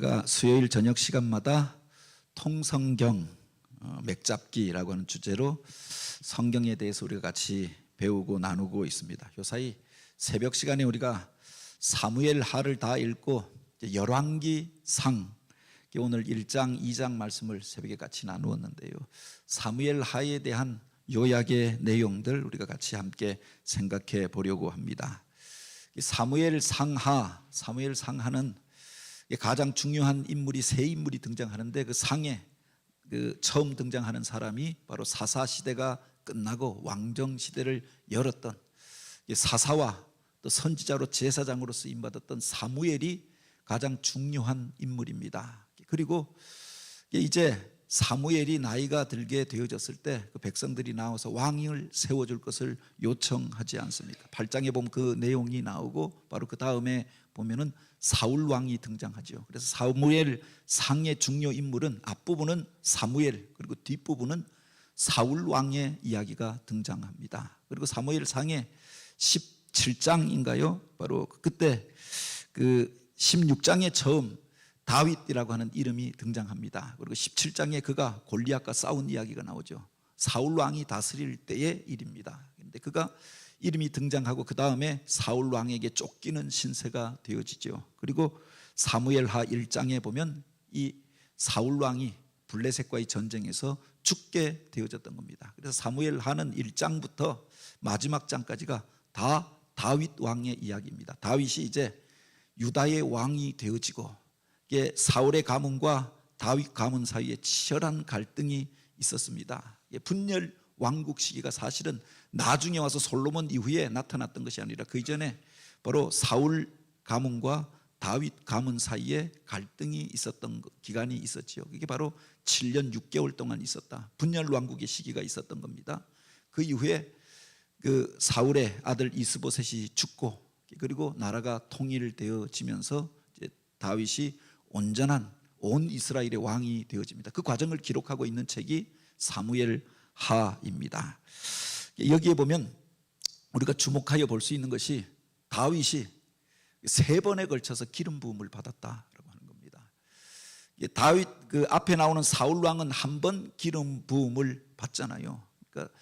우리가 수요일 저녁 시간마다 통성경 맥잡기라고 하는 주제로 성경에 대해서 우리가 같이 배우고 나누고 있습니다. 요사이 새벽 시간에 우리가 사무엘하를 다 읽고 열왕기상, 오늘 1장 2장 말씀을 새벽에 같이 나누었는데요, 사무엘하에 대한 요약의 내용들 우리가 같이 함께 생각해 보려고 합니다. 사무엘상하는 가장 중요한 인물이 세 인물이 등장하는데, 그 상에 처음 등장하는 사람이 바로 사사시대가 끝나고 왕정시대를 열었던 사사와 또 선지자로 제사장으로 쓰임받았던 사무엘이 가장 중요한 인물입니다. 그리고 이제 사무엘이 나이가 들게 되어졌을 때 그 백성들이 나와서 왕을 세워줄 것을 요청하지 않습니까? 8장에 보면 그 내용이 나오고, 바로 그 다음에 보면은 사울 왕이 등장하죠. 그래서 사무엘 상의 중요 인물은 앞부분은 사무엘, 그리고 뒷부분은 사울 왕의 이야기가 등장합니다. 그리고 사무엘 상의 17장인가요? 바로 그때 그 16장에 처음 다윗이라고 하는 이름이 등장합니다. 그리고 17장에 그가 골리앗과 싸운 이야기가 나오죠. 사울 왕이 다스릴 때의 일입니다. 그런데 그가 이름이 등장하고 그 다음에 사울 왕에게 쫓기는 신세가 되어지죠. 그리고 사무엘하 1장에 보면 이 사울 왕이 블레셋과의 전쟁에서 죽게 되어졌던 겁니다. 그래서 사무엘하는 1장부터 마지막 장까지가 다 다윗 왕의 이야기입니다. 다윗이 이제 유다의 왕이 되어지고, 사울의 가문과 다윗 가문 사이에 치열한 갈등이 있었습니다. 분열 왕국 시기가 사실은 나중에 와서 솔로몬 이후에 나타났던 것이 아니라 그 이전에 바로 사울 가문과 다윗 가문 사이에 갈등이 있었던 기간이 있었지요. 이게 바로 7년 6개월 동안 있었다. 분열 왕국의 시기가 있었던 겁니다. 그 이후에 그 사울의 아들 이스보셋이 죽고, 그리고 나라가 통일되어지면서 이제 다윗이 온전한 온 이스라엘의 왕이 되어집니다. 그 과정을 기록하고 있는 책이 사무엘하입니다. 여기에 보면 우리가 주목하여 볼 수 있는 것이 다윗이 3번에 걸쳐서 기름 부음을 받았다라고 하는 겁니다. 다윗 그 앞에 나오는 사울 왕은 한 번 기름 부음을 받잖아요. 그러니까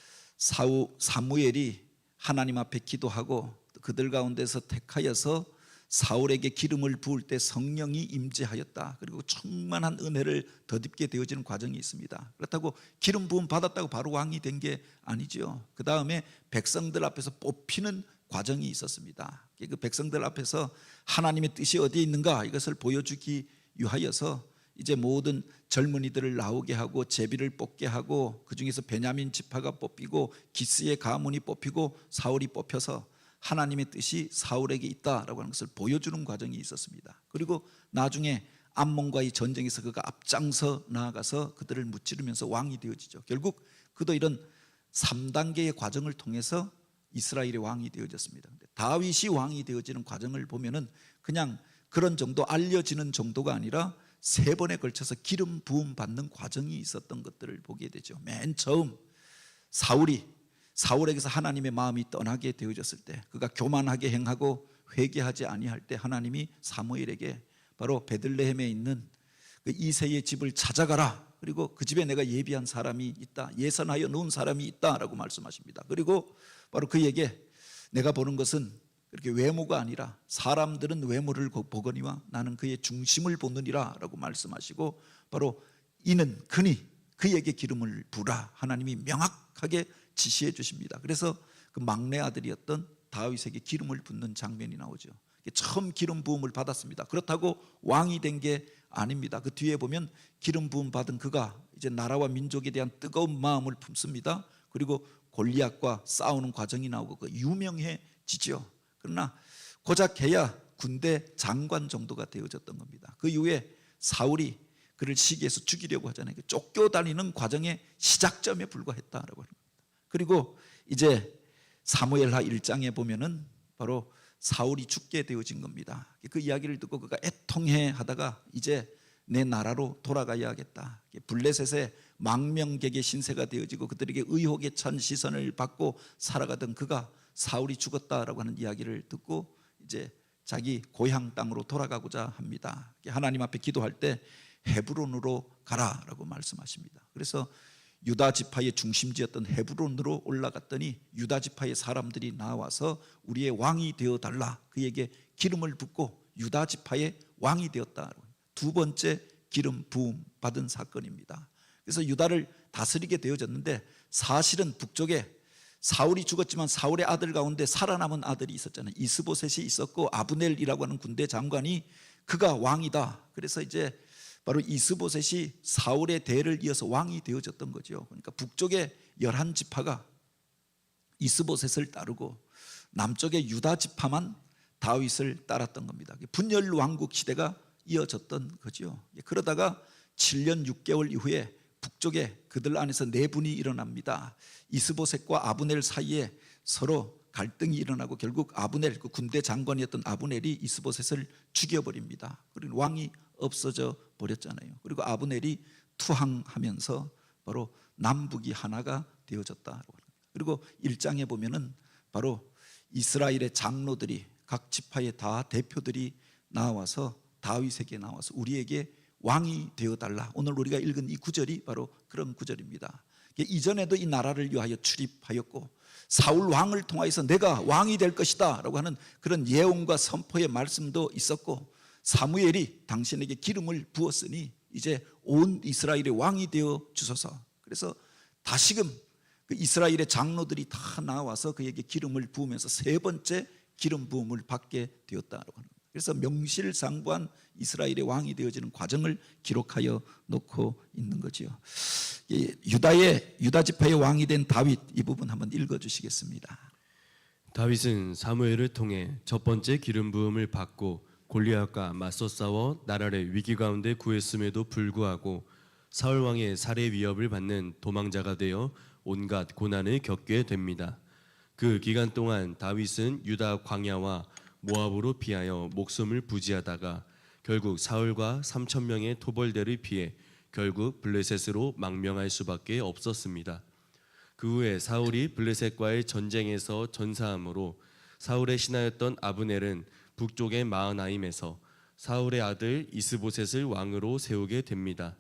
사무엘이 하나님 앞에 기도하고 그들 가운데서 택하여서 사울에게 기름을 부을 때 성령이 임재하였다. 그리고 충만한 은혜를 덧입게 되어지는 과정이 있습니다. 그렇다고 기름 부음 받았다고 바로 왕이 된 게 아니죠. 그 다음에 백성들 앞에서 뽑히는 과정이 있었습니다. 그 백성들 앞에서 하나님의 뜻이 어디에 있는가 이것을 보여주기 위하여서 이제 모든 젊은이들을 나오게 하고 제비를 뽑게 하고, 그 중에서 베냐민 지파가 뽑히고 기스의 가문이 뽑히고 사울이 뽑혀서 하나님의 뜻이 사울에게 있다라고 하는 것을 보여주는 과정이 있었습니다. 그리고 나중에 암몬과의 전쟁에서 그가 앞장서 나아가서 그들을 무찌르면서 왕이 되어지죠. 결국 그도 이런 3단계의 과정을 통해서 이스라엘의 왕이 되어졌습니다. 다윗이 왕이 되어지는 과정을 보면은 그냥 그런 정도 알려지는 정도가 아니라 3번에 걸쳐서 기름 부음 받는 과정이 있었던 것들을 보게 되죠. 맨 처음 사울에게서 하나님의 마음이 떠나게 되어졌을 때, 그가 교만하게 행하고 회개하지 아니할 때 하나님이 사무엘에게 바로 베들레헴에 있는 그 이새의 집을 찾아가라. 그리고 그 집에 내가 예비한 사람이 있다, 예선하여 놓은 사람이 있다라고 말씀하십니다. 그리고 바로 그에게 내가 보는 것은 그렇게 외모가 아니라 사람들은 외모를 보거니와 나는 그의 중심을 보느니라 라고 말씀하시고, 바로 이는 그에게 기름을 부라 하나님이 명확하게 지시해 주십니다. 그래서 그 막내 아들이었던 다윗에게 기름을 붓는 장면이 나오죠. 처음 기름 부음을 받았습니다. 그렇다고 왕이 된 게 아닙니다. 그 뒤에 보면 기름 부음 받은 그가 이제 나라와 민족에 대한 뜨거운 마음을 품습니다. 그리고 골리앗과 싸우는 과정이 나오고 그 유명해지죠. 그러나 고작 해야 군대 장관 정도가 되어졌던 겁니다. 그 이후에 사울이 그를 시기해서 죽이려고 하잖아요. 쫓겨다니는 과정의 시작점에 불과했다라고 합니다. 그리고 이제 사무엘하 1장에 보면은 바로 사울이 죽게 되어진 겁니다. 그 이야기를 듣고 그가 애통해 하다가 이제 내 나라로 돌아가야겠다. 블레셋의 망명객의 신세가 되어지고 그들에게 의혹에 찬 시선을 받고 살아가던 그가 사울이 죽었다라고 하는 이야기를 듣고 이제 자기 고향 땅으로 돌아가고자 합니다. 하나님 앞에 기도할 때 헤브론으로 가라라고 말씀하십니다. 그래서 유다 지파의 중심지였던 헤브론으로 올라갔더니 유다 지파의 사람들이 나와서 우리의 왕이 되어 달라, 그에게 기름을 붓고 유다 지파의 왕이 되었다. 두 번째 기름 부음 받은 사건입니다. 그래서 유다를 다스리게 되어졌는데, 사실은 북쪽에 사울이 죽었지만 사울의 아들 가운데 살아남은 아들이 있었잖아요. 이스보셋이 있었고 아브넬이라고 하는 군대 장관이 그가 왕이다. 그래서 이제 바로 이스보셋이 사울의 대를 이어서 왕이 되어졌던 거죠. 그러니까 북쪽의 11지파가 이스보셋을 따르고 남쪽의 유다 지파만 다윗을 따랐던 겁니다. 분열 왕국 시대가 이어졌던 거죠. 그러다가 7년 6개월 이후에 북쪽에 그들 안에서 내분이 일어납니다. 이스보셋과 아브넬 사이에 서로 갈등이 일어나고 결국 아브넬, 그 군대 장관이었던 아브넬이 이스보셋을 죽여버립니다. 그리고 왕이 없어져 버렸잖아요. 그리고 아브넬이 투항하면서 바로 남북이 하나가 되어졌다. 그리고 1장에 보면은 바로 이스라엘의 장로들이, 각 지파의 다 대표들이 나와서 다윗에게 나와서 우리에게 왕이 되어달라. 오늘 우리가 읽은 이 구절이 바로 그런 구절입니다. 이전에도 이 나라를 위하여 출입하였고 사울 왕을 통하여서 내가 왕이 될 것이다 라고 하는 그런 예언과 선포의 말씀도 있었고, 사무엘이 당신에게 기름을 부었으니 이제 온 이스라엘의 왕이 되어 주소서. 그래서 다시금 그 이스라엘의 장로들이 다 나와서 그에게 기름을 부으면서 세 번째 기름 부음을 받게 되었다라고 하는 거예요. 그래서 명실상부한 이스라엘의 왕이 되어지는 과정을 기록하여 놓고 있는 거지요. 유다 지파의 왕이 된 다윗, 이 부분 한번 읽어주시겠습니다. 다윗은 사무엘을 통해 첫 번째 기름 부음을 받고 골리앗과 맞서 싸워 나라를 위기 가운데 구했음에도 불구하고 사울 왕의 살해 위협을 받는 도망자가 되어 온갖 고난을 겪게 됩니다. 그 기간 동안 다윗은 유다 광야와 모압으로 피하여 목숨을 부지하다가 결국 사울과 3,000명의 토벌대를 피해 결국 블레셋으로 망명할 수밖에 없었습니다. 그 후에 사울이 블레셋과의 전쟁에서 전사함으로 사울의 신하였던 아브넬은 북쪽의 마하나임에서 사울의 아들 이스보셋을 왕으로 세우게 됩니다.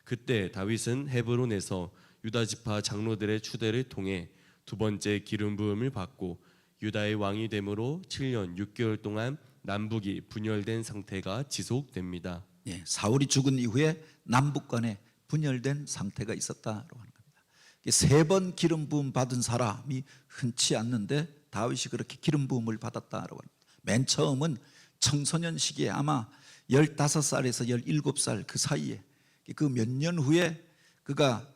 그때 다윗은 헤브론에서 유다 지파 장로들의 추대를 통해 두 번째 기름 부음을 받고 유다의 왕이 되므로 7년 6개월 동안 남북이 분열된 상태가 지속됩니다. 사울이 죽은 이후에 남북 간에 분열된 상태가 있었다고 하는 겁니다. 세 번 기름 부음 받은 사람이 흔치 않는데 다윗이 그렇게 기름 부음을 받았다고 합니다. 맨 처음은 청소년 시기에 아마 15살에서 17살 그 사이에, 그 몇 년 후에 그가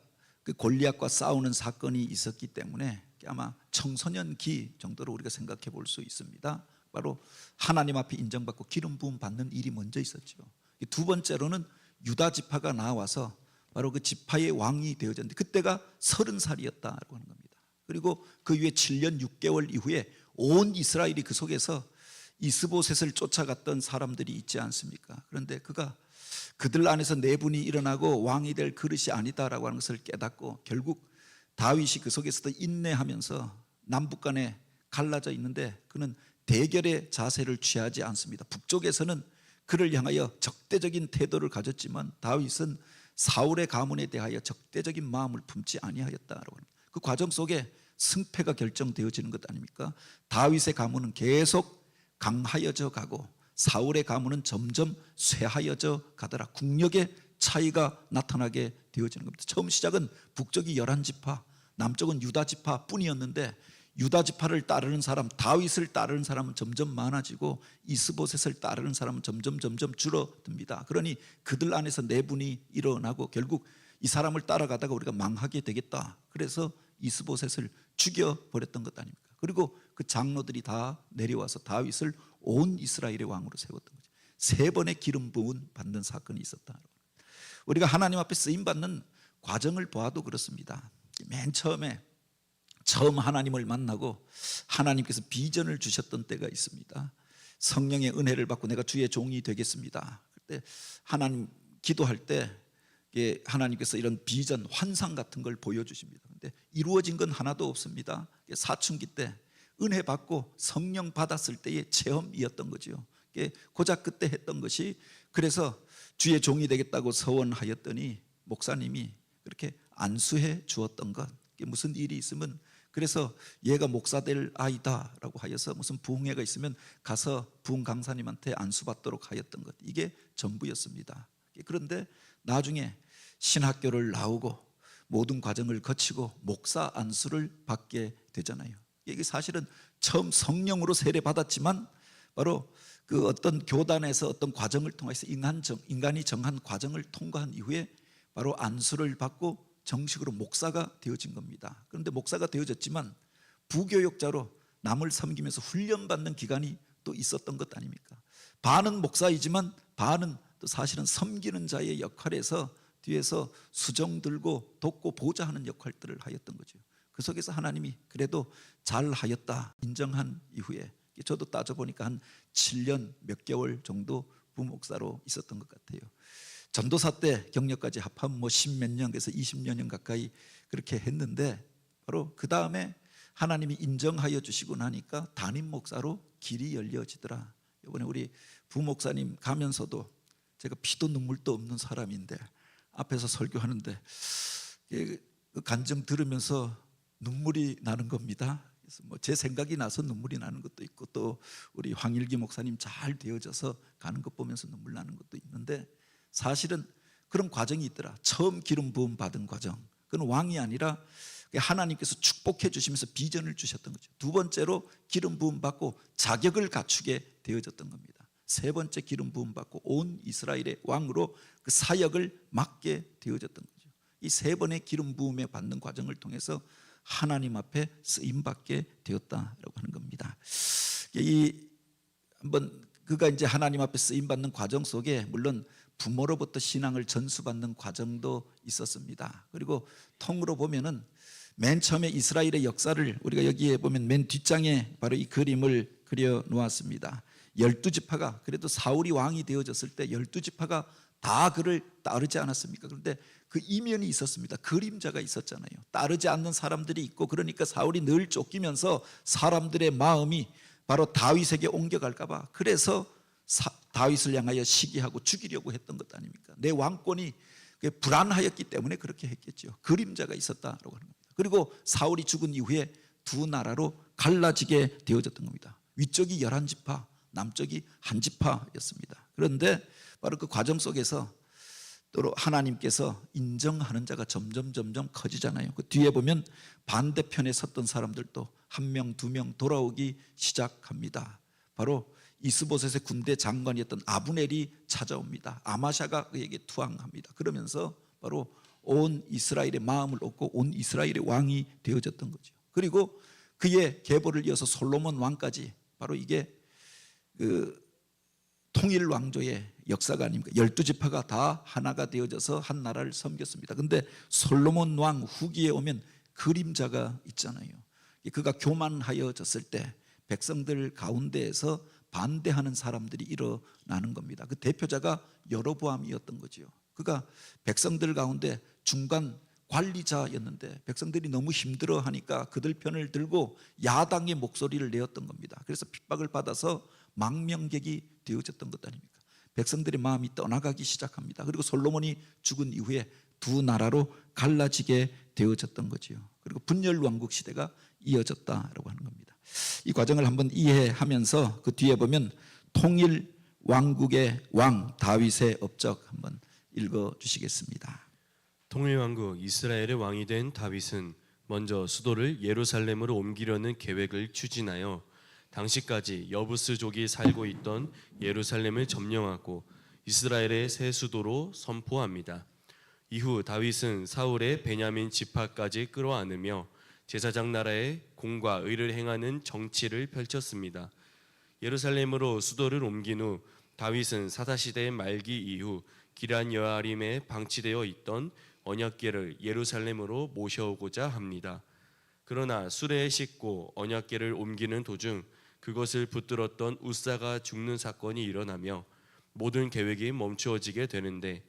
그 골리앗과 싸우는 사건이 있었기 때문에 아마 청소년기 정도로 우리가 생각해 볼 수 있습니다. 바로 하나님 앞에 인정받고 기름 부음 받는 일이 먼저 있었죠. 두 번째로는 유다 지파가 나와서 바로 그 지파의 왕이 되어졌는데 그때가 30살이었다고 하는 겁니다. 그리고 그 이후에 7년 6개월 이후에 온 이스라엘이 그 속에서 이스보셋을 쫓아갔던 사람들이 있지 않습니까? 그런데 그가 그들 안에서 내분이 일어나고 왕이 될 그릇이 아니다라고 하는 것을 깨닫고 결국 다윗이 그 속에서도 인내하면서 남북 간에 갈라져 있는데 그는 대결의 자세를 취하지 않습니다. 북쪽에서는 그를 향하여 적대적인 태도를 가졌지만 다윗은 사울의 가문에 대하여 적대적인 마음을 품지 아니하였다라고 합니다. 그 과정 속에 승패가 결정되어지는 것 아닙니까? 다윗의 가문은 계속 강하여져 가고 사울의 가문은 점점 쇠하여져 가더라. 국력의 차이가 나타나게 되어지는 겁니다. 처음 시작은 북쪽이 11지파, 남쪽은 유다 지파 뿐이었는데 유다 지파를 따르는 사람, 다윗을 따르는 사람은 점점 많아지고 이스보셋을 따르는 사람은 점점 줄어듭니다. 그러니 그들 안에서 내분이 일어나고 결국 이 사람을 따라가다가 우리가 망하게 되겠다. 그래서 이스보셋을 죽여버렸던 것 아닙니까? 그리고 그 장로들이 다 내려와서 다윗을 온 이스라엘의 왕으로 세웠던 거죠. 세 번의 기름 부음 받는 사건이 있었다. 우리가 하나님 앞에 쓰임 받는 과정을 보아도 그렇습니다. 맨 처음 하나님을 만나고 하나님께서 비전을 주셨던 때가 있습니다. 성령의 은혜를 받고 내가 주의 종이 되겠습니다. 그때 하나님 기도할 때 하나님께서 이런 비전, 환상 같은 걸 보여주십니다. 그런데 이루어진 건 하나도 없습니다. 사춘기 때 은혜 받고 성령 받았을 때의 체험이었던 거죠. 고작 그때 했던 것이, 그래서 주의 종이 되겠다고 서원하였더니 목사님이 그렇게 안수해 주었던 것. 무슨 일이 있으면, 그래서 얘가 목사 될 아이다라고 하여서 무슨 부흥회가 있으면 가서 부흥 강사님한테 안수받도록 하였던 것, 이게 전부였습니다. 그런데 나중에 신학교를 나오고 모든 과정을 거치고 목사 안수를 받게 되잖아요. 이게 사실은 처음 성령으로 세례 받았지만 바로 그 어떤 교단에서 어떤 과정을 통해서 인간이 정한 과정을 통과한 이후에 바로 안수를 받고 정식으로 목사가 되어진 겁니다. 그런데 목사가 되어졌지만 부교역자로 남을 섬기면서 훈련받는 기간이 또 있었던 것 아닙니까? 반은 목사이지만 반은 또 사실은 섬기는 자의 역할에서 뒤에서 수정 들고 돕고 보좌하는 역할들을 하였던 거죠. 그 속에서 하나님이 그래도 잘하였다 인정한 이후에, 저도 따져보니까 한 7년 몇 개월 정도 부목사로 있었던 것 같아요. 전도사 때 경력까지 합하면 뭐 10몇 년에서 20년 가까이 그렇게 했는데, 바로 그 다음에 하나님이 인정하여 주시고 나니까 담임 목사로 길이 열려지더라. 이번에 우리 부목사님 가면서도 제가 피도 눈물도 없는 사람인데 앞에서 설교하는데 그 간증 들으면서 눈물이 나는 겁니다. 그래서 뭐 제 생각이 나서 눈물이 나는 것도 있고, 또 우리 황일기 목사님 잘 되어져서 가는 것 보면서 눈물 나는 것도 있는데, 사실은 그런 과정이 있더라. 처음 기름 부음 받은 과정, 그건 왕이 아니라 하나님께서 축복해 주시면서 비전을 주셨던 거죠. 두 번째로 기름 부음 받고 자격을 갖추게 되어졌던 겁니다. 세 번째 기름 부음 받고 온 이스라엘의 왕으로 그 사역을 맡게 되어졌던 거죠. 이 세 번의 기름 부음에 받는 과정을 통해서 하나님 앞에 쓰임 받게 되었다라고 하는 겁니다. 한번 그가 이제 하나님 앞에 쓰임 받는 과정 속에 물론 부모로부터 신앙을 전수받는 과정도 있었습니다. 그리고 통으로 보면은 맨 처음에 이스라엘의 역사를 우리가 여기에 보면 맨 뒷장에 바로 이 그림을 그려 놓았습니다. 12지파가, 그래도 사울이 왕이 되어졌을 때 12지파가 다 그를 따르지 않았습니까? 그런데 그 이면이 있었습니다. 그림자가 있었잖아요. 따르지 않는 사람들이 있고, 그러니까 사울이 늘 쫓기면서 사람들의 마음이 바로 다윗에게 옮겨갈까 봐, 그래서 다윗을 향하여 시기하고 죽이려고 했던 것 아닙니까? 내 왕권이 불안하였기 때문에 그렇게 했겠죠. 그림자가 있었다라고 하는 겁니다. 그리고 사울이 죽은 이후에 두 나라로 갈라지게 되어졌던 겁니다. 위쪽이 11지파, 남쪽이 한 지파였습니다. 그런데 바로 그 과정 속에서 또 하나님께서 인정하는 자가 점점 커지잖아요. 그 뒤에 보면 반대편에 섰던 사람들도 한 명, 두 명 돌아오기 시작합니다. 바로 이스보셋의 군대 장관이었던 아브넬이 찾아옵니다. 아마샤가 그에게 투항합니다. 그러면서 바로 온 이스라엘의 마음을 얻고 온 이스라엘의 왕이 되어졌던 거죠. 그리고 그의 계보를 이어서 솔로몬 왕까지, 바로 이게 그 통일 왕조의 역사가 아닙니까? 12지파가 다 하나가 되어져서 한 나라를 섬겼습니다. 그런데 솔로몬 왕 후기에 오면 그림자가 있잖아요. 그가 교만하여졌을 때 백성들 가운데에서 반대하는 사람들이 일어나는 겁니다. 그 대표자가 여로보암이었던 거죠. 그가 백성들 가운데 중간 관리자였는데 백성들이 너무 힘들어하니까 그들 편을 들고 야당의 목소리를 내었던 겁니다. 그래서 핍박을 받아서 망명객이 되어졌던 것 아닙니까? 백성들의 마음이 떠나가기 시작합니다. 그리고 솔로몬이 죽은 이후에 두 나라로 갈라지게 되어졌던 거지요. 그리고 분열왕국 시대가 이어졌다라고 하는 겁니다. 이 과정을 한번 이해하면서 그 뒤에 보면 통일 왕국의 왕 다윗의 업적 한번 읽어 주시겠습니다. 통일왕국 이스라엘의 왕이 된 다윗은 먼저 수도를 예루살렘으로 옮기려는 계획을 추진하여 당시까지 여부스족이 살고 있던 예루살렘을 점령하고 이스라엘의 새 수도로 선포합니다. 이후 다윗은 사울의 베냐민 지파까지 끌어안으며 제사장 나라의 공과 의를 행하는 정치를 펼쳤습니다. 예루살렘으로 수도를 옮긴 후 다윗은 사사시대의 말기 이후 기럇 여아림에 방치되어 있던 언약궤를 예루살렘으로 모셔오고자 합니다. 그러나 수레에 싣고 언약궤를 옮기는 도중 그것을 붙들었던 우사가 죽는 사건이 일어나며 모든 계획이 멈추어지게 되는데,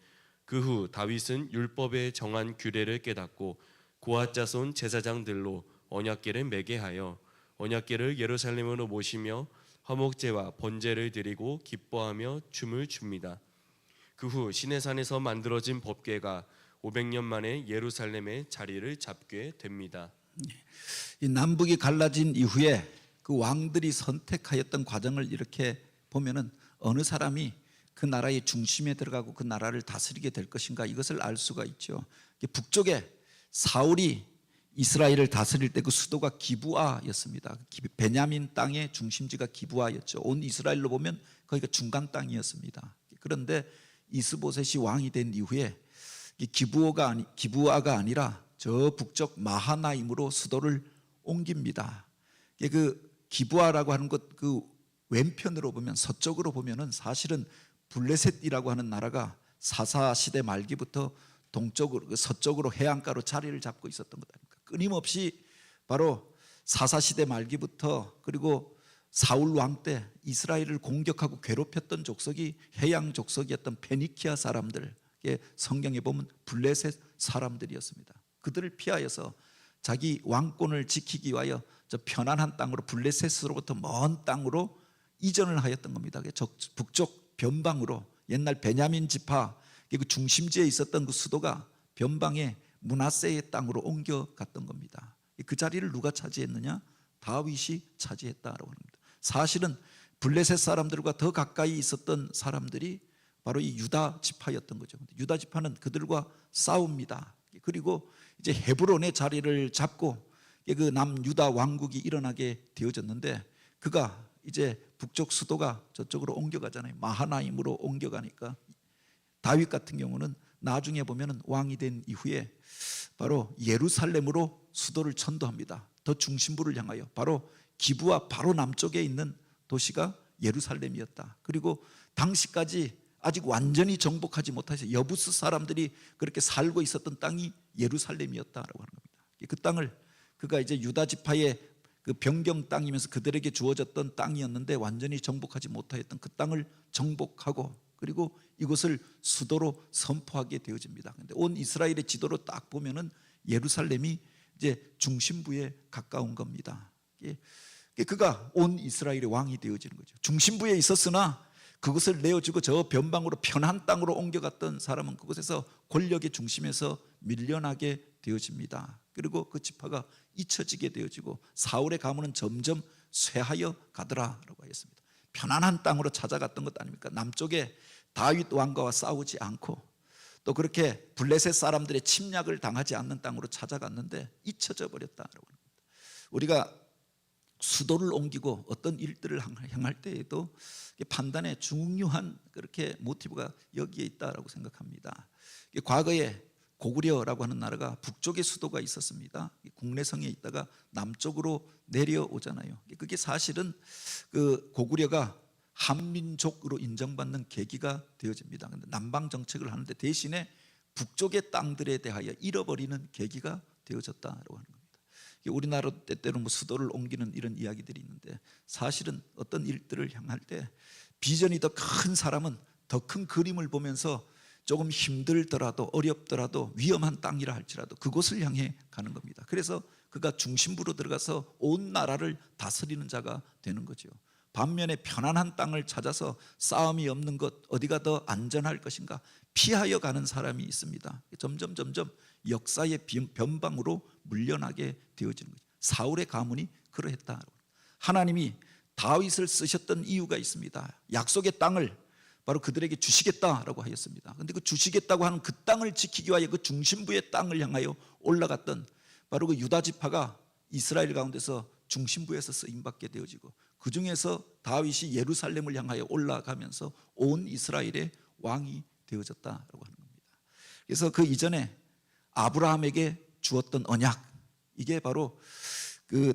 그 후 다윗은 율법에 정한 규례를 깨닫고 고앗 자손 제사장들로 언약궤를 매게 하여 언약궤를 예루살렘으로 모시며 화목제와 번제를 드리고 기뻐하며 춤을 춥니다. 그 후 시내산에서 만들어진 법궤가 500년 만에 예루살렘에 자리를 잡게 됩니다. 이 남북이 갈라진 이후에 그 왕들이 선택하였던 과정을 이렇게 보면은 어느 사람이 그 나라의 중심에 들어가고 그 나라를 다스리게 될 것인가 이것을 알 수가 있죠. 북쪽에 사울이 이스라엘을 다스릴 때 그 수도가 기브아였습니다. 베냐민 땅의 중심지가 기브아였죠. 온 이스라엘로 보면 거기가 중간 땅이었습니다. 그런데 이스보셋이 왕이 된 이후에 기브아가 아니라 저 북쪽 마하나임으로 수도를 옮깁니다. 그 기브아라고 하는 것 그 왼편으로 보면 서쪽으로 보면은 사실은 블레셋이라고 하는 나라가 사사 시대 말기부터 동쪽으로 서쪽으로 해안가로 자리를 잡고 있었던 것 아닙니까? 끊임없이 바로 사사 시대 말기부터 그리고 사울 왕 때 이스라엘을 공격하고 괴롭혔던 족속이 해양 족속이었던 페니키아 사람들, 성경에 보면 블레셋 사람들이었습니다. 그들을 피하여서 자기 왕권을 지키기 위하여 저 편안한 땅으로 블레셋으로부터 먼 땅으로 이전을 하였던 겁니다. 북쪽 변방으로 옛날 베냐민 지파 그 중심지에 있었던 그 수도가 변방의 므낫세의 땅으로 옮겨갔던 겁니다. 그 자리를 누가 차지했느냐? 다윗이 차지했다라고 합니다. 사실은 블레셋 사람들과 더 가까이 있었던 사람들이 바로 이 유다 지파였던 거죠. 유다 지파는 그들과 싸웁니다. 그리고 이제 헤브론의 자리를 잡고 그 남유다 왕국이 일어나게 되어졌는데 그가 이제 북쪽 수도가 저쪽으로 옮겨가잖아요. 마하나임으로 옮겨가니까 다윗 같은 경우는 나중에 보면은 왕이 된 이후에 바로 예루살렘으로 수도를 천도합니다. 더 중심부를 향하여 바로 기브와 바로 남쪽에 있는 도시가 예루살렘이었다. 그리고 당시까지 아직 완전히 정복하지 못해서 여부스 사람들이 그렇게 살고 있었던 땅이 예루살렘이었다라고 하는 겁니다. 그 땅을 그가 이제 유다 지파의 그 변경 땅이면서 그들에게 주어졌던 땅이었는데 완전히 정복하지 못하였던 그 땅을 정복하고 그리고 이곳을 수도로 선포하게 되어집니다. 그런데 온 이스라엘의 지도로 딱 보면은 예루살렘이 이제 중심부에 가까운 겁니다. 그가 온 이스라엘의 왕이 되어지는 거죠. 중심부에 있었으나 그것을 내어주고 저 변방으로 편한 땅으로 옮겨갔던 사람은 그곳에서 권력의 중심에서 밀려나게 되어집니다. 그리고 그 지파가 잊혀지게 되어지고 사울의 가문은 점점 쇠하여 가더라라고 하였습니다. 편안한 땅으로 찾아갔던 것 아닙니까? 남쪽에 다윗 왕과 싸우지 않고 또 그렇게 블레셋 사람들의 침략을 당하지 않는 땅으로 찾아갔는데 잊혀져 버렸다라고 합니다. 우리가 수도를 옮기고 어떤 일들을 행할 때에도 판단에 중요한 그렇게 모티브가 여기에 있다라고 생각합니다. 과거에 고구려라고 하는 나라가 북쪽에 수도가 있었습니다. 국내성에 있다가 남쪽으로 내려오잖아요. 그게 사실은 그 고구려가 한민족으로 인정받는 계기가 되어집니다. 그런데 남방 정책을 하는데 대신에 북쪽의 땅들에 대하여 잃어버리는 계기가 되어졌다라고 하는 겁니다. 우리나라 때때로 수도를 옮기는 이런 이야기들이 있는데 사실은 어떤 일들을 향할 때 비전이 더 큰 사람은 더 큰 그림을 보면서 조금 힘들더라도 어렵더라도 위험한 땅이라 할지라도 그곳을 향해 가는 겁니다. 그래서 그가 중심부로 들어가서 온 나라를 다스리는 자가 되는 거죠. 반면에 편안한 땅을 찾아서 싸움이 없는 것 어디가 더 안전할 것인가 피하여 가는 사람이 있습니다. 점점 역사의 변방으로 물려나게 되어지는 거죠. 사울의 가문이 그러했다. 하나님이 다윗을 쓰셨던 이유가 있습니다. 약속의 땅을 바로 그들에게 주시겠다라고 하였습니다. 그런데 그 주시겠다고 하는 그 땅을 지키기 위하여 그 중심부의 땅을 향하여 올라갔던 바로 그 유다 지파가 이스라엘 가운데서 중심부에서 쓰임받게 되어지고 그 중에서 다윗이 예루살렘을 향하여 올라가면서 온 이스라엘의 왕이 되어졌다라고 하는 겁니다. 그래서 그 이전에 아브라함에게 주었던 언약 이게 바로 그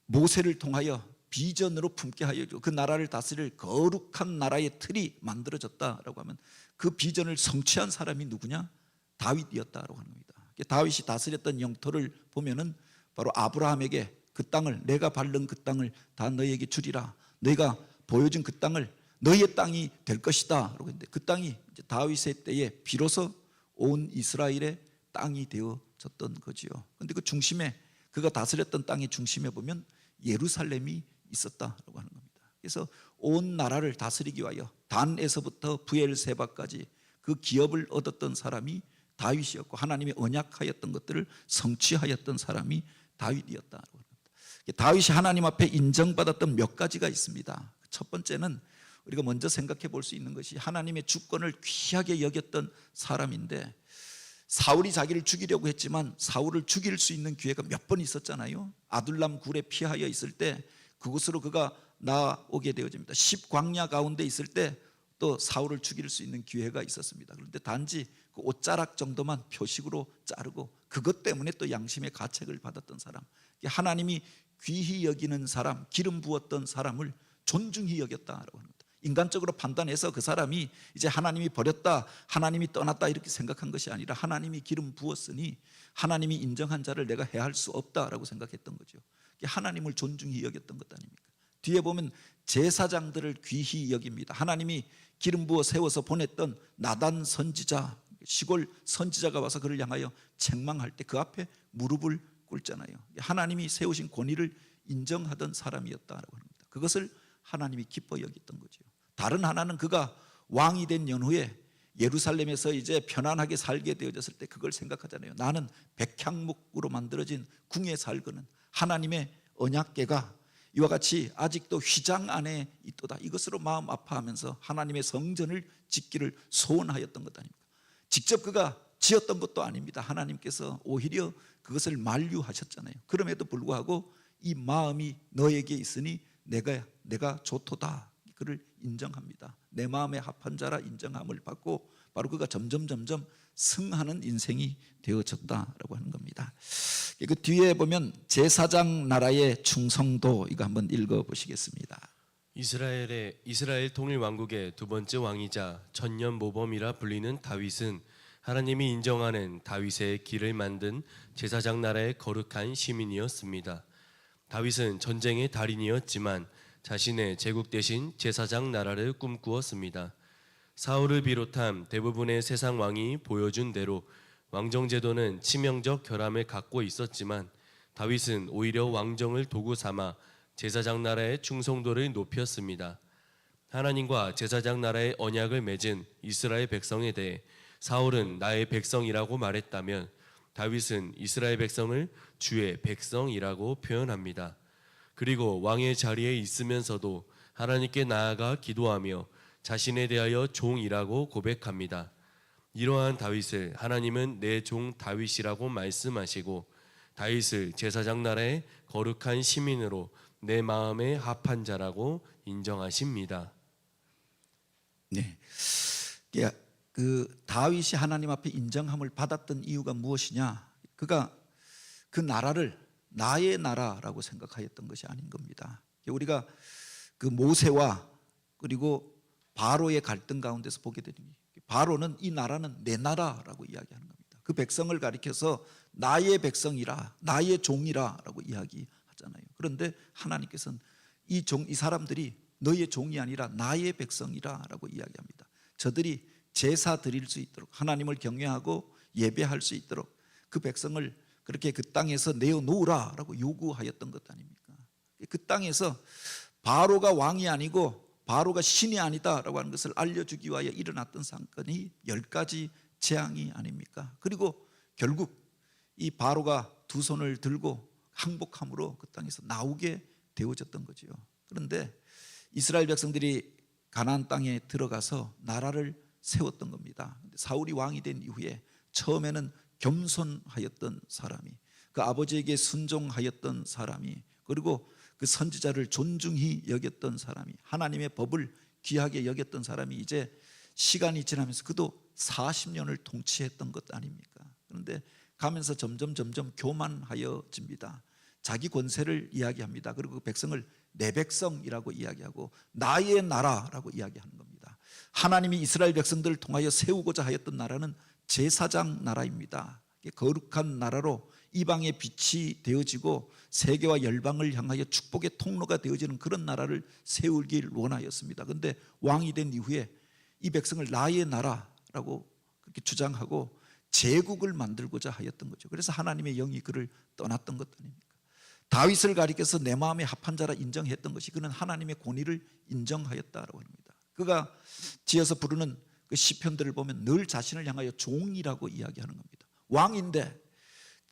모세를 통하여 비전으로 품게 하여 그 나라를 다스릴 거룩한 나라의 틀이 만들어졌다라고 하면 그 비전을 성취한 사람이 누구냐? 다윗이었다라고 하는 겁니다. 다윗이 다스렸던 영토를 보면은 바로 아브라함에게 그 땅을 내가 밟는 그 땅을 다 너희에게 주리라. 너희가 보여준 그 땅을 너희의 땅이 될 것이다라고 했는데 그 땅이 이제 다윗의 때에 비로소 온 이스라엘의 땅이 되어졌던 거지요. 그런데 그 중심에 그가 다스렸던 땅의 중심에 보면 예루살렘이 있었다라고 하는 겁니다. 그래서 온 나라를 다스리기 위하여 단에서부터 브엘세바까지 그 기업을 얻었던 사람이 다윗이었고 하나님의 언약하였던 것들을 성취하였던 사람이 다윗이었다. 다윗이 하나님 앞에 인정받았던 몇 가지가 있습니다. 첫 번째는 우리가 먼저 생각해 볼 수 있는 것이 하나님의 주권을 귀하게 여겼던 사람인데, 사울이 자기를 죽이려고 했지만 사울을 죽일 수 있는 기회가 몇 번 있었잖아요. 아둘람 굴에 피하여 있을 때 그곳으로 그가 나오게 되어집니다. 10광야 가운데 있을 때 또 사울을 죽일 수 있는 기회가 있었습니다. 그런데 단지 그 옷자락 정도만 표식으로 자르고 그것 때문에 또 양심의 가책을 받았던 사람, 하나님이 귀히 여기는 사람, 기름 부었던 사람을 존중히 여겼다라고 합니다. 인간적으로 판단해서 그 사람이 이제 하나님이 버렸다, 하나님이 떠났다 이렇게 생각한 것이 아니라 하나님이 기름 부었으니 하나님이 인정한 자를 내가 해할 수 없다라고 생각했던 거죠. 하나님을 존중히 여겼던 것 아닙니까? 뒤에 보면 제사장들을 귀히 여깁니다. 하나님이 기름 부어 세워서 보냈던 나단 선지자, 시골 선지자가 와서 그를 향하여 책망할 때 그 앞에 무릎을 꿇잖아요. 하나님이 세우신 권위를 인정하던 사람이었다라고 합니다. 그것을 하나님이 기뻐 여겼던 거죠. 다른 하나는 그가 왕이 된 연후에 예루살렘에서 이제 편안하게 살게 되어졌을 때 그걸 생각하잖아요. 나는 백향목으로 만들어진 궁에 살거는 하나님의 언약궤가 이와 같이 아직도 휘장 안에 있도다. 이것으로 마음 아파하면서 하나님의 성전을 짓기를 소원하였던 것 아닙니까? 직접 그가 지었던 것도 아닙니다. 하나님께서 오히려 그것을 만류하셨잖아요. 그럼에도 불구하고 이 마음이 너에게 있으니 내가 좋도다. 그를 인정합니다. 내 마음에 합한 자라 인정함을 받고 바로 그가 점점 승하는 인생이 되어졌다라고 하는 겁니다. 그 뒤에 보면 제사장 나라의 충성도, 이거 한번 읽어보시겠습니다. 이스라엘 통일 왕국의 두 번째 왕이자 천년 모범이라 불리는 다윗은 하나님이 인정하는 다윗의 길을 만든 제사장 나라의 거룩한 시민이었습니다. 다윗은 전쟁의 달인이었지만 자신의 제국 대신 제사장 나라를 꿈꾸었습니다. 사울을 비롯한 대부분의 세상 왕이 보여준 대로 왕정제도는 치명적 결함을 갖고 있었지만 다윗은 오히려 왕정을 도구 삼아 제사장 나라의 충성도를 높였습니다. 하나님과 제사장 나라의 언약을 맺은 이스라엘 백성에 대해 사울은 나의 백성이라고 말했다면 다윗은 이스라엘 백성을 주의 백성이라고 표현합니다. 그리고 왕의 자리에 있으면서도 하나님께 나아가 기도하며 자신에 대하여 종이라고 고백합니다. 이러한 다윗을 하나님은 내 종 다윗이라고 말씀하시고 다윗을 제사장 나라의 거룩한 시민으로 내 마음에 합한 자라고 인정하십니다. 네, 그 다윗이 하나님 앞에 인정함을 받았던 이유가 무엇이냐? 그가 그 나라를 나의 나라라고 생각하였던 것이 아닌 겁니다. 우리가 그 모세와 그리고 바로의 갈등 가운데서 보게 되니 바로는 이 나라는 내 나라라고 이야기하는 겁니다. 그 백성을 가리켜서 나의 백성이라, 나의 종이라라고 이야기하잖아요. 그런데 하나님께서는 이 사람들이 너의 종이 아니라 나의 백성이라라고 이야기합니다. 저들이 제사 드릴 수 있도록, 하나님을 경외하고 예배할 수 있도록 그 백성을 그렇게 그 땅에서 내어놓으라라고 요구하였던 것 아닙니까? 그 땅에서 바로가 왕이 아니고 바로가 신이 아니다라고 하는 것을 알려주기 위하여 일어났던 사건이 10가지 재앙이 아닙니까? 그리고 결국 이 바로가 두 손을 들고 항복함으로 그 땅에서 나오게 되어졌던 거죠. 그런데 이스라엘 백성들이 가나안 땅에 들어가서 나라를 세웠던 겁니다. 사울이 왕이 된 이후에 처음에는 겸손하였던 사람이, 그 아버지에게 순종하였던 사람이, 그리고 그 선지자를 존중히 여겼던 사람이, 하나님의 법을 귀하게 여겼던 사람이 이제 시간이 지나면서 그도 40년을 통치했던 것 아닙니까? 그런데 가면서 점점 교만하여집니다. 자기 권세를 이야기합니다. 그리고 그 백성을 내 백성이라고 이야기하고 나의 나라라고 이야기하는 겁니다. 하나님이 이스라엘 백성들을 통하여 세우고자 하였던 나라는 제사장 나라입니다. 거룩한 나라로 이방의 빛이 되어지고 세계와 열방을 향하여 축복의 통로가 되어지는 그런 나라를 세우길 원하였습니다. 그런데 왕이 된 이후에 이 백성을 나의 나라라고 그렇게 주장하고 제국을 만들고자 하였던 거죠. 그래서 하나님의 영이 그를 떠났던 것 아닙니까? 다윗을 가리켜서 내 마음에 합한 자라 인정했던 것이 그는 하나님의 권위를 인정하였다라고 합니다. 그가 지어서 부르는 그 시편들을 보면 늘 자신을 향하여 종이라고 이야기하는 겁니다. 왕인데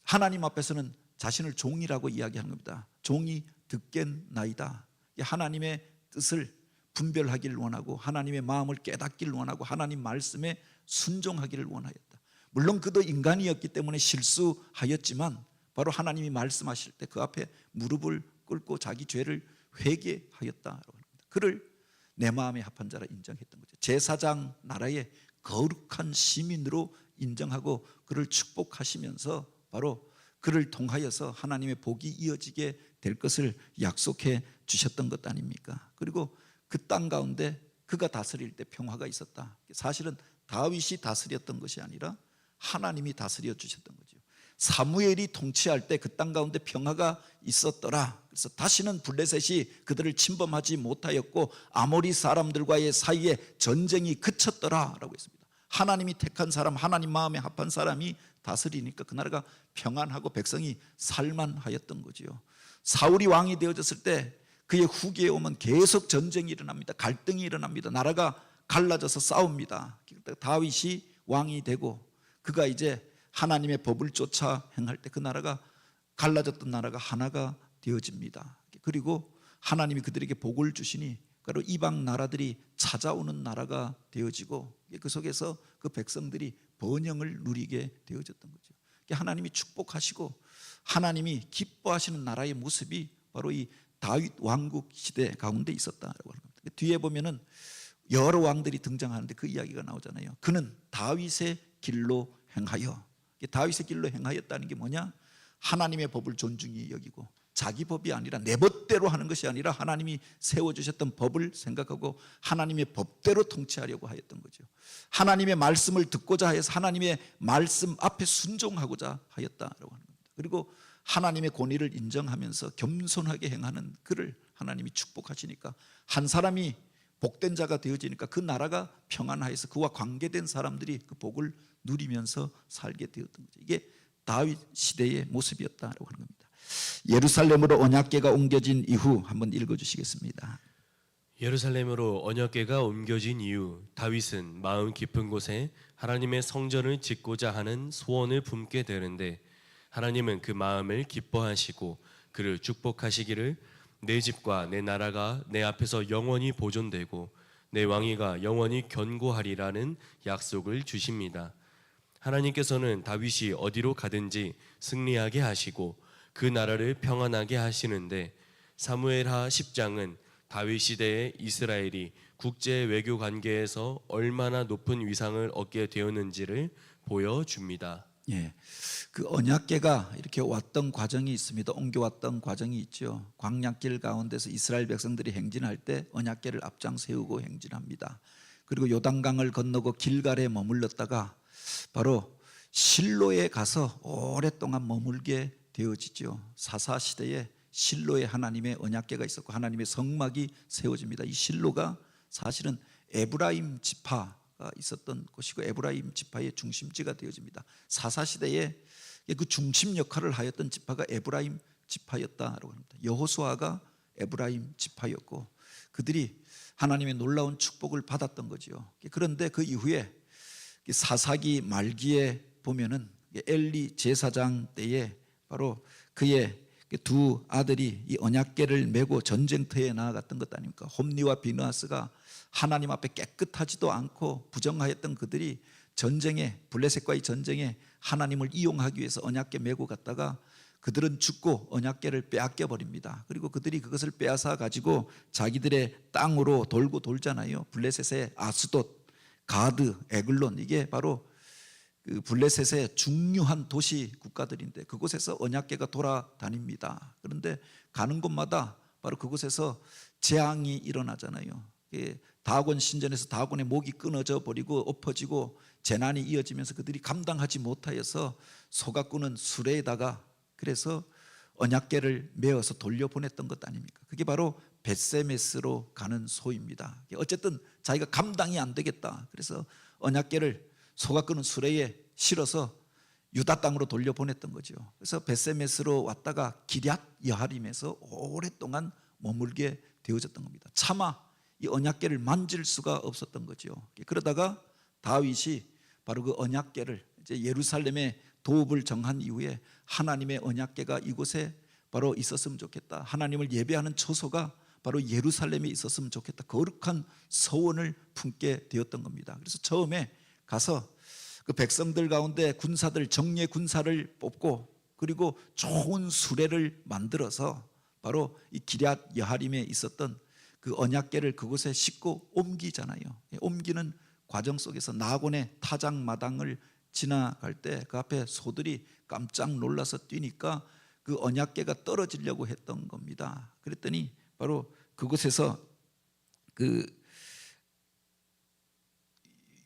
하나님 앞에서는 자신을 종이라고 이야기하는 겁니다. 종이 듣겠나이다. 하나님의 뜻을 분별하기를 원하고 하나님의 마음을 깨닫기를 원하고 하나님 말씀에 순종하기를 원하였다. 물론 그도 인간이었기 때문에 실수하였지만 바로 하나님이 말씀하실 때 그 앞에 무릎을 꿇고 자기 죄를 회개하였다라고 합니다. 그를 내 마음에 합한 자라 인정했던 거죠. 제사장 나라의 거룩한 시민으로 인정하고 그를 축복하시면서 바로 그를 통하여서 하나님의 복이 이어지게 될 것을 약속해 주셨던 것 아닙니까? 그리고 그 땅 가운데 그가 다스릴 때 평화가 있었다. 사실은 다윗이 다스렸던 것이 아니라 하나님이 다스려 주셨던 거죠. 사무엘이 통치할 때 그 땅 가운데 평화가 있었더라. 그래서 다시는 블레셋이 그들을 침범하지 못하였고 아모리 사람들과의 사이에 전쟁이 그쳤더라라고 했습니다. 하나님이 택한 사람, 하나님 마음에 합한 사람이 다스리니까 그 나라가 평안하고 백성이 살만하였던 거지요. 사울이 왕이 되어졌을 때 그의 후계에 오면 계속 전쟁이 일어납니다. 갈등이 일어납니다. 나라가 갈라져서 싸웁니다. 다윗이 왕이 되고 그가 이제 하나님의 법을 쫓아 행할 때 그 나라가 갈라졌던 나라가 하나가 되어집니다. 그리고 하나님이 그들에게 복을 주시니 바로 이방 나라들이 찾아오는 나라가 되어지고 그 속에서 그 백성들이 번영을 누리게 되어졌던 거죠. 하나님이 축복하시고 하나님이 기뻐하시는 나라의 모습이 바로 이 다윗 왕국 시대 가운데 있었다라고 하는 겁니다. 뒤에 보면은 여러 왕들이 등장하는데 그 이야기가 나오잖아요. 그는 다윗의 길로 행하여, 다윗의 길로 행하였다는 게 뭐냐? 하나님의 법을 존중히 여기고 자기 법이 아니라 내 법대로 하는 것이 아니라 하나님이 세워주셨던 법을 생각하고 하나님의 법대로 통치하려고 하였던 거죠. 하나님의 말씀을 듣고자 해서 하나님의 말씀 앞에 순종하고자 하였다라고 하는 겁니다. 그리고 하나님의 권위를 인정하면서 겸손하게 행하는 그를 하나님이 축복하시니까 한 사람이 복된 자가 되어지니까 그 나라가 평안하여서 그와 관계된 사람들이 그 복을 누리면서 살게 되었던 거죠. 이게 다윗 시대의 모습이었다라고 하는 겁니다. 예루살렘으로 언약궤가 옮겨진 이후 한번 읽어주시겠습니다. 예루살렘으로 언약궤가 옮겨진 이후 다윗은 마음 깊은 곳에 하나님의 성전을 짓고자 하는 소원을 품게 되는데 하나님은 그 마음을 기뻐하시고 그를 축복하시기를 내 집과 내 나라가 내 앞에서 영원히 보존되고 내 왕위가 영원히 견고하리라는 약속을 주십니다. 하나님께서는 다윗이 어디로 가든지 승리하게 하시고 그 나라를 평안하게 하시는데 사무엘하 10장은 다윗 시대의 이스라엘이 국제 외교 관계에서 얼마나 높은 위상을 얻게 되었는지를 보여줍니다. 예, 그 언약궤가 이렇게 왔던 과정이 있습니다. 옮겨왔던 과정이 있죠. 광야길 가운데서 이스라엘 백성들이 행진할 때 언약궤를 앞장 세우고 행진합니다. 그리고 요단강을 건너고 길갈에 머물렀다가 바로 실로에 가서 오랫동안 머물게 되어지죠. 사사 시대에 실로에 하나님의 언약궤가 있었고 하나님의 성막이 세워집니다. 이 실로가 사실은 에브라임 지파가 있었던 곳이고 에브라임 지파의 중심지가 되어집니다. 사사 시대에 그 중심 역할을 하였던 지파가 에브라임 지파였다라고 합니다. 여호수아가 에브라임 지파였고 그들이 하나님의 놀라운 축복을 받았던 거죠. 그런데 그 이후에 사사기 말기에 보면은 엘리 제사장 때에 바로 그의 두 아들이 이 언약궤를 메고 전쟁터에 나아갔던 것 아닙니까? 홈리와 비느하스가 하나님 앞에 깨끗하지도 않고 부정하였던 그들이 전쟁에 블레셋과의 전쟁에 하나님을 이용하기 위해서 언약궤 메고 갔다가 그들은 죽고 언약궤를 빼앗겨 버립니다. 그리고 그들이 그것을 빼앗아 가지고 자기들의 땅으로 돌고 돌잖아요. 블레셋의 아스돗, 가드, 에글론 이게 바로 그 블레셋의 중요한 도시 국가들인데 그곳에서 언약궤가 돌아다닙니다. 그런데 가는 곳마다 바로 그곳에서 재앙이 일어나잖아요. 다곤 신전에서 다곤의 목이 끊어져 버리고 엎어지고 재난이 이어지면서 그들이 감당하지 못하여서 속아꾸는 수레에다가 그래서 언약궤를 메어서 돌려보냈던 것 아닙니까? 그게 바로 벳세메스로 가는 소입니다. 어쨌든 자기가 감당이 안 되겠다. 그래서 언약궤를 속아끄는 수레에 실어서 유다 땅으로 돌려보냈던 거죠. 그래서 베세메스로 왔다가 기럇 여하림에서 오랫동안 머물게 되어졌던 겁니다. 차마 이 언약궤를 만질 수가 없었던 거죠. 그러다가 다윗이 바로 그 언약궤를 이제 예루살렘에 도읍을 정한 이후에 하나님의 언약궤가 이곳에 바로 있었으면 좋겠다. 하나님을 예배하는 처소가 바로 예루살렘에 있었으면 좋겠다. 거룩한 서원을 품게 되었던 겁니다. 그래서 처음에 가서 그 백성들 가운데 군사들, 정예 군사를 뽑고 그리고 좋은 수레를 만들어서 바로 이 기럇 여하림에 있었던 그 언약궤를 그곳에 싣고 옮기잖아요. 옮기는 과정 속에서 나곤의 타작마당을 지나갈 때 그 앞에 소들이 깜짝 놀라서 뛰니까 그 언약궤가 떨어지려고 했던 겁니다. 그랬더니 바로 그곳에서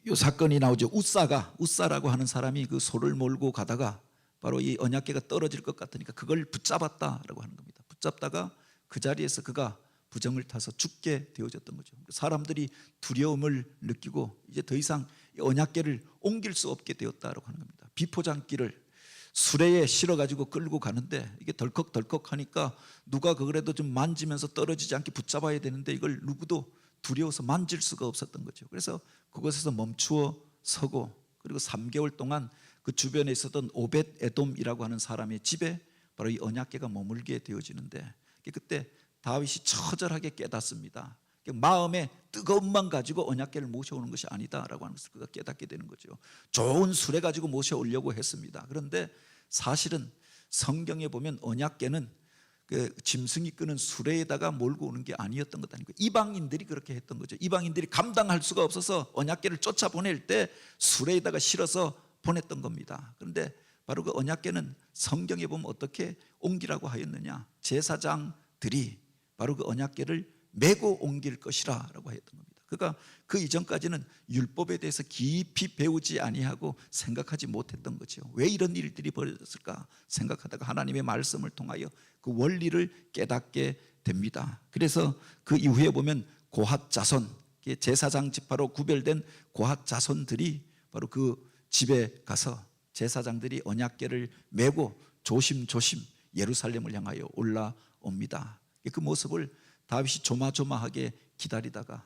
요 사건이 나오죠. 우사라고 하는 사람이 그 소를 몰고 가다가 바로 이 언약궤가 떨어질 것 같으니까 그걸 붙잡았다라고 하는 겁니다. 붙잡다가 그 자리에서 그가 부정을 타서 죽게 되어졌던 거죠. 사람들이 두려움을 느끼고 이제 더 이상 언약궤를 옮길 수 없게 되었다라고 하는 겁니다. 비포장길을 수레에 실어가지고 끌고 가는데 이게 덜컥덜컥 하니까 누가 그래도 좀 만지면서 떨어지지 않게 붙잡아야 되는데 이걸 누구도 두려워서 만질 수가 없었던 거죠. 그래서 그곳에서 멈추어 서고 그리고 3개월 동안 그 주변에 있었던 오벳 에돔이라고 하는 사람의 집에 바로 이 언약궤가 머물게 되어지는데 그때 다윗이 처절하게 깨닫습니다. 마음에 뜨거움만 가지고 언약궤를 모셔오는 것이 아니다라고 하는 것을 그가 깨닫게 되는 거죠. 좋은 수레 가지고 모셔오려고 했습니다. 그런데 사실은 성경에 보면 언약궤는 그 짐승이 끄는 수레에다가 몰고 오는 게 아니었던 것 아니고 이방인들이 그렇게 했던 거죠. 이방인들이 감당할 수가 없어서 언약궤를 쫓아보낼 때 수레에다가 실어서 보냈던 겁니다. 그런데 바로 그 언약궤는 성경에 보면 어떻게 옮기라고 하였느냐, 제사장들이 바로 그 언약궤를 메고 옮길 것이라고 했던 겁니다. 그러니까 그 이전까지는 율법에 대해서 깊이 배우지 아니하고 생각하지 못했던 거죠. 왜 이런 일들이 벌어졌을까 생각하다가 하나님의 말씀을 통하여 그 원리를 깨닫게 됩니다. 그래서 그 이후에 보면 고핫 자손, 제사장 지파로 구별된 고핫 자손들이 바로 그 집에 가서 제사장들이 언약궤를 메고 조심조심 예루살렘을 향하여 올라옵니다. 그 모습을 다윗이 조마조마하게 기다리다가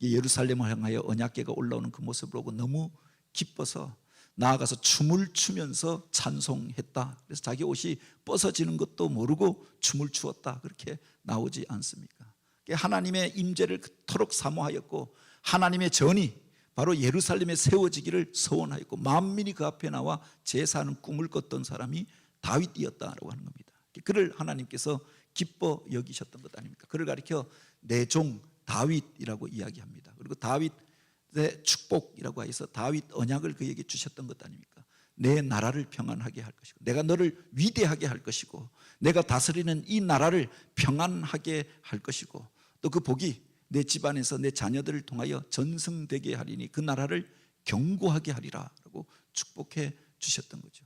예루살렘을 향하여 언약궤가 올라오는 그 모습을 보고 너무 기뻐서 나아가서 춤을 추면서 찬송했다. 그래서 자기 옷이 벗어지는 것도 모르고 춤을 추었다. 그렇게 나오지 않습니까? 하나님의 임재를 그토록 사모하였고 하나님의 전이 바로 예루살렘에 세워지기를 소원하였고 만민이 그 앞에 나와 제사하는 꿈을 꿨던 사람이 다윗이었다라고 하는 겁니다. 그를 하나님께서 기뻐 여기셨던 것 아닙니까? 그를 가리켜 내 종 다윗이라고 이야기합니다. 그리고 다윗의 축복이라고 해서 다윗 언약을 그에게 주셨던 것 아닙니까? 내 나라를 평안하게 할 것이고 내가 너를 위대하게 할 것이고 내가 다스리는 이 나라를 평안하게 할 것이고 또 그 복이 내 집안에서 내 자녀들을 통하여 전승되게 하리니 그 나라를 견고하게 하리라 라고 축복해 주셨던 거죠.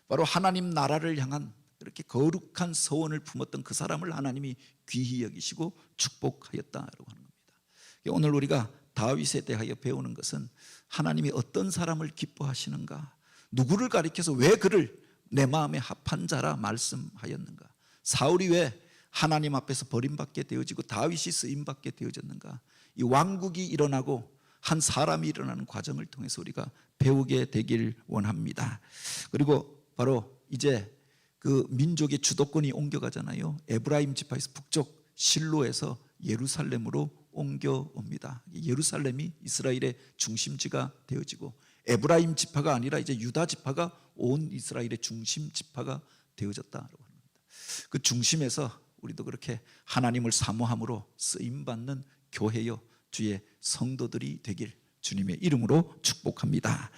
바로 하나님 나라를 향한 이렇게 거룩한 서원을 품었던 그 사람을 하나님이 귀히 여기시고 축복하였다라고 하는 겁니다. 오늘 우리가 다윗에 대하여 배우는 것은 하나님이 어떤 사람을 기뻐하시는가, 누구를 가리켜서 왜 그를 내 마음에 합한 자라 말씀하였는가, 사울이 왜 하나님 앞에서 버림받게 되어지고 다윗이 쓰임받게 되어졌는가, 이 왕국이 일어나고 한 사람이 일어나는 과정을 통해서 우리가 배우게 되길 원합니다. 그리고 바로 이제 그 민족의 주도권이 옮겨가잖아요. 에브라임 지파에서 북쪽 실로에서 예루살렘으로 옮겨옵니다. 예루살렘이 이스라엘의 중심지가 되어지고 에브라임 지파가 아니라 이제 유다 지파가 온 이스라엘의 중심 지파가 되어졌다라고 합니다. 그 중심에서 우리도 그렇게 하나님을 사모함으로 쓰임받는 교회요 주의 성도들이 되길 주님의 이름으로 축복합니다.